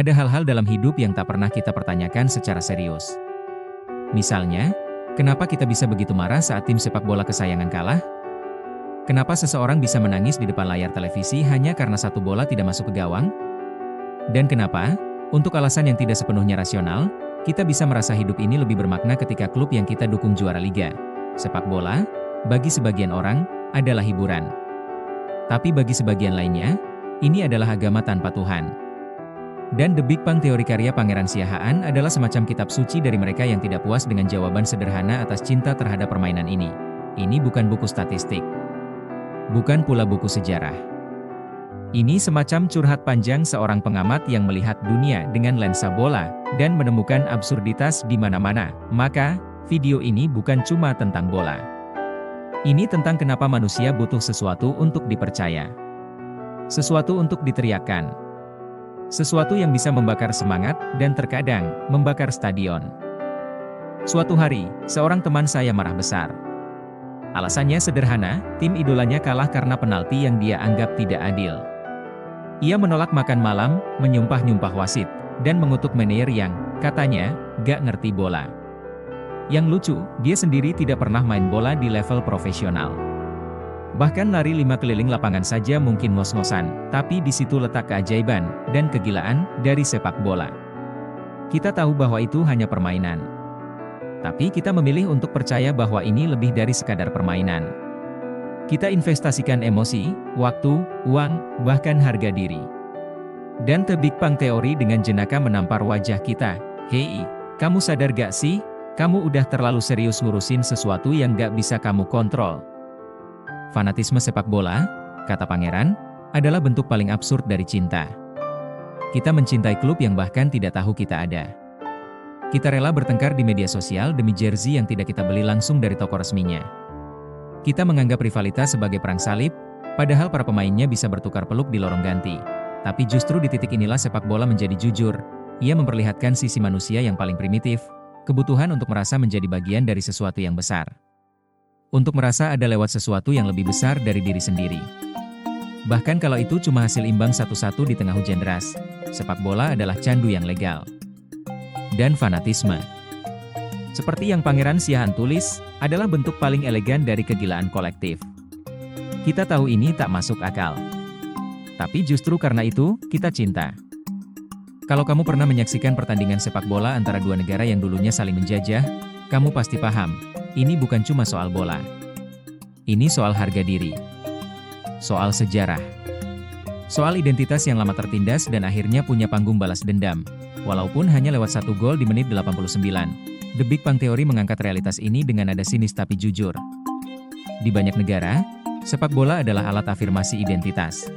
Ada hal-hal dalam hidup yang tak pernah kita pertanyakan secara serius. Misalnya, kenapa kita bisa begitu marah saat tim sepak bola kesayangan kalah? Kenapa seseorang bisa menangis di depan layar televisi hanya karena satu bola tidak masuk ke gawang? Dan kenapa, untuk alasan yang tidak sepenuhnya rasional, kita bisa merasa hidup ini lebih bermakna ketika klub yang kita dukung juara liga? Sepak bola, bagi sebagian orang, adalah hiburan. Tapi bagi sebagian lainnya, ini adalah agama tanpa Tuhan. Dan The Big Bang Theory karya Pangeran Siahaan adalah semacam kitab suci dari mereka yang tidak puas dengan jawaban sederhana atas cinta terhadap permainan ini. Ini bukan buku statistik. Bukan pula buku sejarah. Ini semacam curhat panjang seorang pengamat yang melihat dunia dengan lensa bola dan menemukan absurditas di mana-mana. Maka, video ini bukan cuma tentang bola. Ini tentang kenapa manusia butuh sesuatu untuk dipercaya. Sesuatu untuk diteriakkan. Sesuatu yang bisa membakar semangat dan terkadang membakar stadion. Suatu hari, seorang teman saya marah besar. Alasannya sederhana, tim idolanya kalah karena penalti yang dia anggap tidak adil. Ia menolak makan malam, menyumpah-nyumpah wasit, dan mengutuk manajer yang, katanya, gak ngerti bola. Yang lucu, dia sendiri tidak pernah main bola di level profesional. Bahkan lari 5 keliling lapangan saja mungkin ngos-ngosan, tapi di situ letak keajaiban dan kegilaan dari sepak bola. Kita tahu bahwa itu hanya permainan. Tapi kita memilih untuk percaya bahwa ini lebih dari sekadar permainan. Kita investasikan emosi, waktu, uang, bahkan harga diri. Dan The Big Bang Theory dengan jenaka menampar wajah kita. Hei, kamu sadar gak sih? Kamu udah terlalu serius ngurusin sesuatu yang gak bisa kamu kontrol. Fanatisme sepak bola, kata Pangeran, adalah bentuk paling absurd dari cinta. Kita mencintai klub yang bahkan tidak tahu kita ada. Kita rela bertengkar di media sosial demi jersey yang tidak kita beli langsung dari toko resminya. Kita menganggap rivalitas sebagai perang salib, padahal para pemainnya bisa bertukar peluk di lorong ganti. Tapi justru di titik inilah sepak bola menjadi jujur. Ia memperlihatkan sisi manusia yang paling primitif, kebutuhan untuk merasa menjadi bagian dari sesuatu yang besar. Untuk merasa ada lewat sesuatu yang lebih besar dari diri sendiri. Bahkan kalau itu cuma hasil imbang 1-1 di tengah hujan deras, sepak bola adalah candu yang legal. Dan fanatisme, seperti yang Pangeran Siahaan tulis, adalah bentuk paling elegan dari kegilaan kolektif. Kita tahu ini tak masuk akal. Tapi justru karena itu, kita cinta. Kalau kamu pernah menyaksikan pertandingan sepak bola antara dua negara yang dulunya saling menjajah, kamu pasti paham. Ini bukan cuma soal bola. Ini soal harga diri. Soal sejarah. Soal identitas yang lama tertindas dan akhirnya punya panggung balas dendam. Walaupun hanya lewat 1 gol di menit 89. The Big Bang Theory mengangkat realitas ini dengan nada sinis tapi jujur. Di banyak negara, sepak bola adalah alat afirmasi identitas.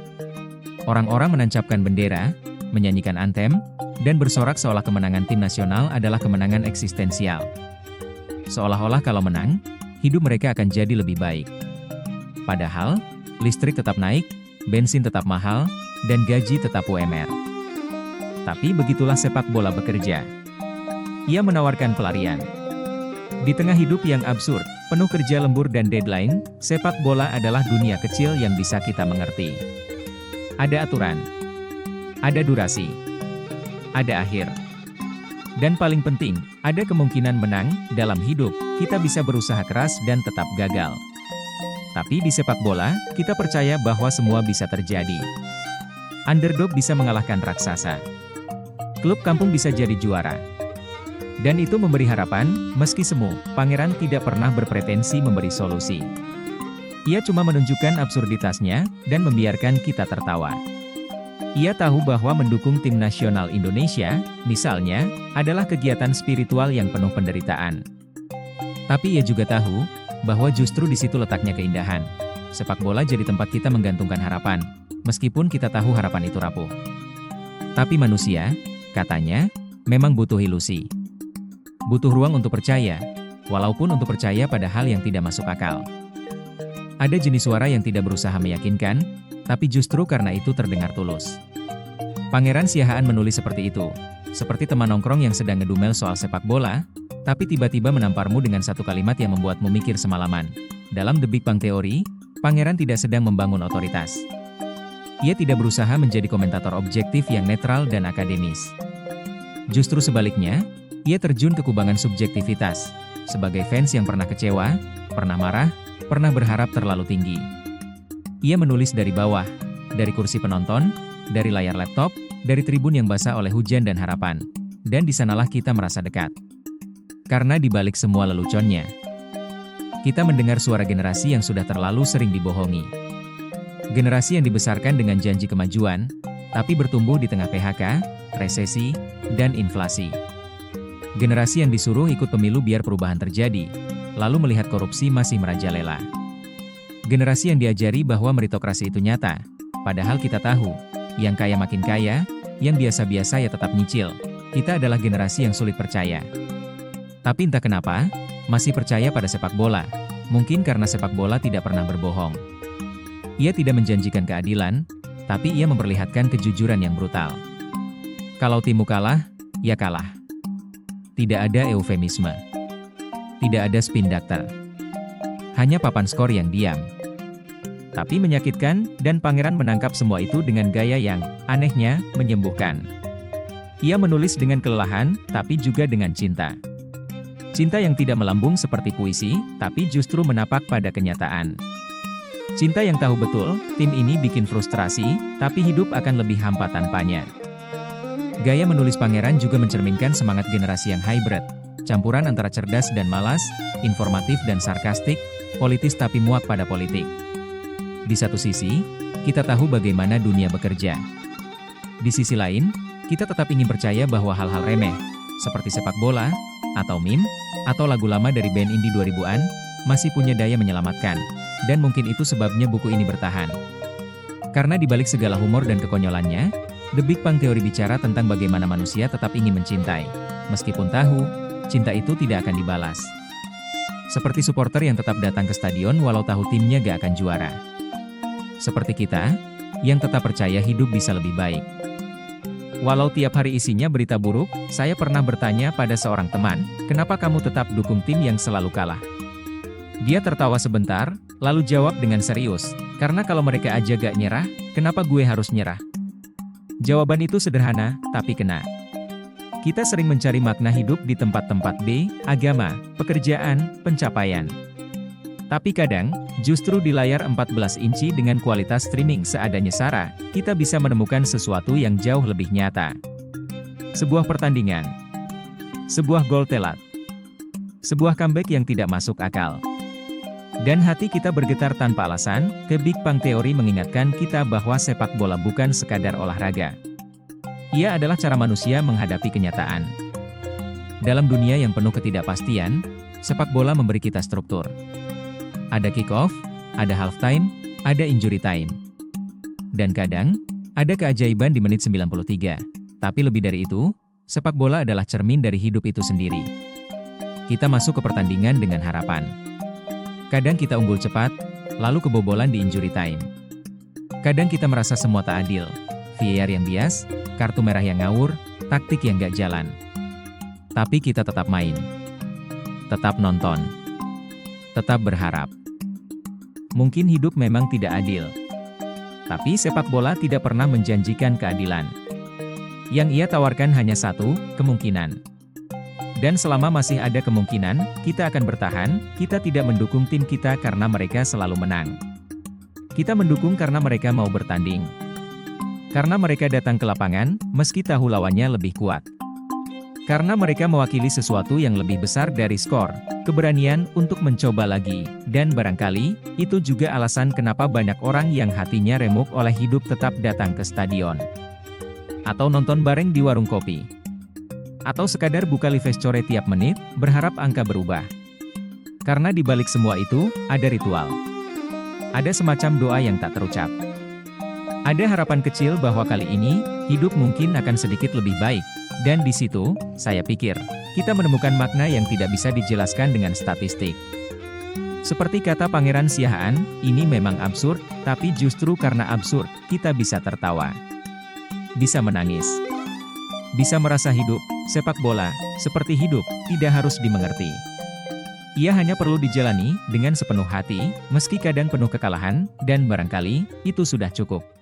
Orang-orang menancapkan bendera, menyanyikan anthem, dan bersorak seolah kemenangan tim nasional adalah kemenangan eksistensial. Seolah-olah kalau menang, hidup mereka akan jadi lebih baik. Padahal, listrik tetap naik, bensin tetap mahal, dan gaji tetap UMR. Tapi begitulah sepak bola bekerja. Ia menawarkan pelarian. Di tengah hidup yang absurd, penuh kerja lembur dan deadline, sepak bola adalah dunia kecil yang bisa kita mengerti. Ada aturan. Ada durasi. Ada akhir. Dan paling penting, ada kemungkinan menang. Dalam hidup, kita bisa berusaha keras dan tetap gagal. Tapi di sepak bola, kita percaya bahwa semua bisa terjadi. Underdog bisa mengalahkan raksasa. Klub kampung bisa jadi juara. Dan itu memberi harapan, meski semu, Pangeran tidak pernah berpretensi memberi solusi. Ia cuma menunjukkan absurditasnya, dan membiarkan kita tertawa. Ia tahu bahwa mendukung tim nasional Indonesia, misalnya, adalah kegiatan spiritual yang penuh penderitaan. Tapi ia juga tahu, bahwa justru di situ letaknya keindahan. Sepak bola jadi tempat kita menggantungkan harapan, meskipun kita tahu harapan itu rapuh. Tapi manusia, katanya, memang butuh ilusi. Butuh ruang untuk percaya, walaupun untuk percaya pada hal yang tidak masuk akal. Ada jenis suara yang tidak berusaha meyakinkan, tapi justru karena itu terdengar tulus. Pangeran Siahaan menulis seperti itu, seperti teman nongkrong yang sedang ngedumel soal sepak bola, tapi tiba-tiba menamparmu dengan satu kalimat yang membuatmu mikir semalaman. Dalam The Big Bang Theory, Pangeran tidak sedang membangun otoritas. Ia tidak berusaha menjadi komentator objektif yang netral dan akademis. Justru sebaliknya, ia terjun ke kubangan subjektivitas, sebagai fans yang pernah kecewa, pernah marah, pernah berharap terlalu tinggi. Ia menulis dari bawah, dari kursi penonton, dari layar laptop, dari tribun yang basah oleh hujan dan harapan. Dan di sanalah kita merasa dekat. Karena di balik semua leluconnya, kita mendengar suara generasi yang sudah terlalu sering dibohongi. Generasi yang dibesarkan dengan janji kemajuan, tapi bertumbuh di tengah PHK, resesi, dan inflasi. Generasi yang disuruh ikut pemilu biar perubahan terjadi, lalu melihat korupsi masih merajalela. Generasi yang diajari bahwa meritokrasi itu nyata, padahal kita tahu, yang kaya makin kaya, yang biasa-biasa ya tetap nyicil. Kita adalah generasi yang sulit percaya. Tapi entah kenapa, masih percaya pada sepak bola. Mungkin karena sepak bola tidak pernah berbohong. Ia tidak menjanjikan keadilan, tapi ia memperlihatkan kejujuran yang brutal. Kalau timmu kalah, ya kalah. Tidak ada eufemisme. Tidak ada spin dokter. Hanya papan skor yang diam. Tapi menyakitkan, dan Pangeran menangkap semua itu dengan gaya yang, anehnya, menyembuhkan. Ia menulis dengan kelelahan, tapi juga dengan cinta. Cinta yang tidak melambung seperti puisi, tapi justru menapak pada kenyataan. Cinta yang tahu betul, tim ini bikin frustrasi, tapi hidup akan lebih hampa tanpanya. Gaya menulis Pangeran juga mencerminkan semangat generasi yang hybrid, campuran antara cerdas dan malas, informatif dan sarkastik, politis tapi muak pada politik. Di satu sisi, kita tahu bagaimana dunia bekerja. Di sisi lain, kita tetap ingin percaya bahwa hal-hal remeh, seperti sepak bola, atau meme, atau lagu lama dari band indie 2000-an, masih punya daya menyelamatkan. Dan mungkin itu sebabnya buku ini bertahan. Karena di balik segala humor dan kekonyolannya, The Big Bang Theory bicara tentang bagaimana manusia tetap ingin mencintai, meskipun tahu, cinta itu tidak akan dibalas. Seperti supporter yang tetap datang ke stadion walau tahu timnya gak akan juara. Seperti kita, yang tetap percaya hidup bisa lebih baik. Walau tiap hari isinya berita buruk, saya pernah bertanya pada seorang teman, kenapa kamu tetap dukung tim yang selalu kalah? Dia tertawa sebentar, lalu jawab dengan serius, karena kalau mereka aja gak nyerah, kenapa gue harus nyerah? Jawaban itu sederhana, tapi kena. Kita sering mencari makna hidup di tempat-tempat B, agama, pekerjaan, pencapaian. Tapi kadang, justru di layar 14 inci dengan kualitas streaming seadanya Sarah, kita bisa menemukan sesuatu yang jauh lebih nyata. Sebuah pertandingan. Sebuah gol telat. Sebuah comeback yang tidak masuk akal. Dan hati kita bergetar tanpa alasan, The Big Bang Theory mengingatkan kita bahwa sepak bola bukan sekadar olahraga. Ia adalah cara manusia menghadapi kenyataan. Dalam dunia yang penuh ketidakpastian, sepak bola memberi kita struktur. Ada kick-off, ada halftime, ada injury time. Dan kadang, ada keajaiban di menit 93. Tapi lebih dari itu, sepak bola adalah cermin dari hidup itu sendiri. Kita masuk ke pertandingan dengan harapan. Kadang kita unggul cepat, lalu kebobolan di injury time. Kadang kita merasa semua tak adil. VAR yang bias, kartu merah yang ngawur, taktik yang gak jalan. Tapi kita tetap main. Tetap nonton. Tetap berharap. Mungkin hidup memang tidak adil. Tapi sepak bola tidak pernah menjanjikan keadilan. Yang ia tawarkan hanya satu, kemungkinan. Dan selama masih ada kemungkinan, kita akan bertahan, kita tidak mendukung tim kita karena mereka selalu menang. Kita mendukung karena mereka mau bertanding. Karena mereka datang ke lapangan, meski tahu lawannya lebih kuat. Karena mereka mewakili sesuatu yang lebih besar dari skor, keberanian untuk mencoba lagi, dan barangkali, itu juga alasan kenapa banyak orang yang hatinya remuk oleh hidup tetap datang ke stadion. Atau nonton bareng di warung kopi. Atau sekadar buka Livecore tiap menit, berharap angka berubah. Karena di balik semua itu, ada ritual. Ada semacam doa yang tak terucap. Ada harapan kecil bahwa kali ini, hidup mungkin akan sedikit lebih baik. Dan di situ, saya pikir, kita menemukan makna yang tidak bisa dijelaskan dengan statistik. Seperti kata Pangeran Siahaan, ini memang absurd, tapi justru karena absurd, kita bisa tertawa. Bisa menangis. Bisa merasa hidup, sepak bola, seperti hidup, tidak harus dimengerti. Ia hanya perlu dijalani, dengan sepenuh hati, meski kadang penuh kekalahan, dan barangkali, itu sudah cukup.